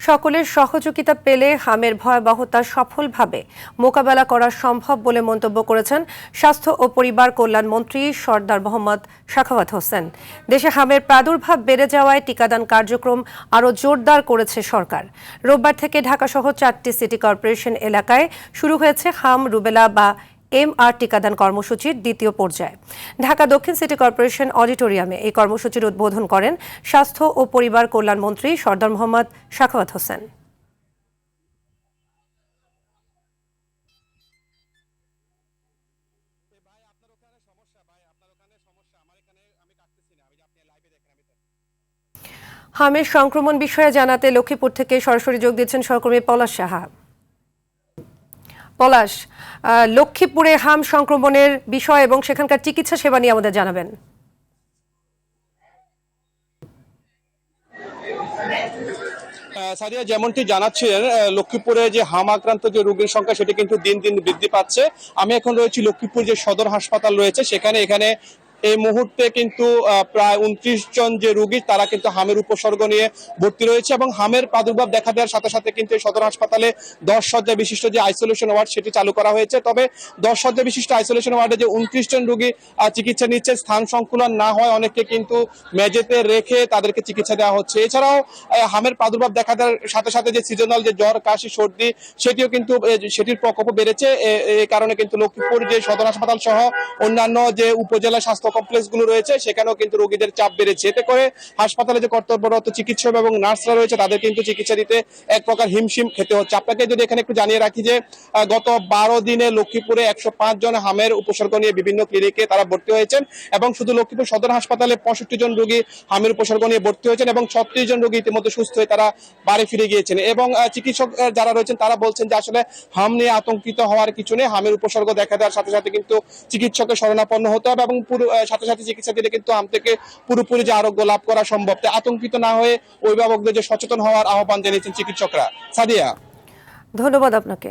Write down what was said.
সকলের সহযোগিতা পেলে হামের ভয়াবহতা সফলভাবে মোকাবেলা করা সম্ভব বলে মন্তব্য করেছেন স্বাস্থ্য ও পরিবার কল্যাণ মন্ত্রী সরদার মোহাম্মদ সাখাওয়াত হোসেন। দেশে হামের প্রাদুর্ভাব বেড়ে যাওয়ায় টিকাদান কার্যক্রম আরও জোরদার করেছে সরকার। রোববার থেকে ঢাকাসহ 4টি সিটি কর্পোরেশন এলাকায় শুরু হয়েছে হাম, রুবেলা বা MR টিকাদান কর্মসূচির দ্বিতীয় পর্যায়ে। ঢাকা দক্ষিণ সিটি কর্পোরেশন অডিটোরিয়ামে এই কর্মসূচির উদ্বোধন করেন স্বাস্থ্য ও পরিবার কল্যাণ মন্ত্রী সরদার মোহাম্মদ সাখাওয়াত হোসেন। হামের সংক্রমণ বিষয়ে জানাতে লক্ষ্মীপুর থেকে সরাসরি যোগ দিচ্ছেন সহকর্মী পলাশ সাহা। পলাশ, লক্ষ্মীপুরে হাম সংক্রমণের বিষয় এবং সেখানকার চিকিৎসা সেবা নিয়ে আমাদের জানাবেন। সাদিয়া, যেমনটি জানাচ্ছিলেন, লক্ষ্মীপুরে যে হাম আক্রান্ত যে রোগীর সংখ্যা সেটি কিন্তু দিন দিন বৃদ্ধি পাচ্ছে। আমি এখন রয়েছি লক্ষ্মীপুর যে সদর হাসপাতাল রয়েছে এখানে এই মুহূর্তে কিন্তু প্রায় 29 জন যে রোগী তারা কিন্তু হামের উপসর্গ নিয়ে ভর্তি রয়েছে এবং হামের প্রাদুর্ভাব দেখা দেওয়ার সাথে সাথে কিন্তু এই সদর হাসপাতালে 10 শয্যা বিশিষ্ট যে আইসোলেশন ওয়ার্ড সেটি চালু করা হয়েছে। তবে 10 শয্যা বিশিষ্ট আইসোলেশন ওয়ার্ডে যে 29 জন রোগী চিকিৎসা নিচ্ছে, স্থান সংকুলন না হয় অনেককে কিন্তু মেঝেতে রেখে তাদেরকে চিকিৎসা দেওয়া হচ্ছে। এছাড়াও হামের প্রাদুর্ভাব দেখা দেওয়ার সাথে সাথে যে সিজনাল যে জ্বর, কাশি, সর্দি সেটির প্রকোপও বেড়েছে। এই কারণে কিন্তু লক্ষ্মীপুর যে সদর হাসপাতাল সহ অন্যান্য যে উপজেলা স্বাস্থ্য কমপ্লেক্স গুলো রয়েছে সেখানেও কিন্তু রোগীদের চাপ বেড়েছে। এতে করে হাসপাতালে যে কর্তব্যরত চিকিৎসক এবং নার্সরা রয়েছে তাদের কিন্তু চিকিৎসা দিতে এক প্রকার হিমশিম খেতে হচ্ছে। আপনাকে যদি এখানে একটু জানিয়ে রাখি যে গত 12 দিনে লক্ষ্মীপুরে 105 জন হামের উপসর্গ নিয়ে বিভিন্ন ক্লিনিকে তারা ভর্তি হয়েছেন এবং শুধু লক্ষ্মীপুর সদর হাসপাতালে 65 জন রোগী হামের উপসর্গ নিয়ে ভর্তি হয়েছেন এবং 36 জন রোগী ইতিমধ্যে সুস্থ হয়ে তারা বাড়ি ফিরে গিয়েছেন। এবং চিকিৎসক যারা রয়েছেন তারা বলছেন যে আসলে হাম নিয়ে আতঙ্কিত হওয়ার কিছু নেই। হামের উপসর্গ দেখা দেওয়ার সাথে সাথে কিন্তু চিকিৎসকের শরণাপন্ন হতে হবে এবং সাথে সাথে চিকিৎসা দিলে কিন্তু হাম থেকে পুরোপুরি যে আরোগ্য লাভ করা সম্ভব। তাই আতঙ্কিত না হয়ে অভিভাবকদের যে সচেতন হওয়ার আহ্বান জানিয়েছেন চিকিৎসকরা। সাদিয়া, ধন্যবাদ আপনাকে।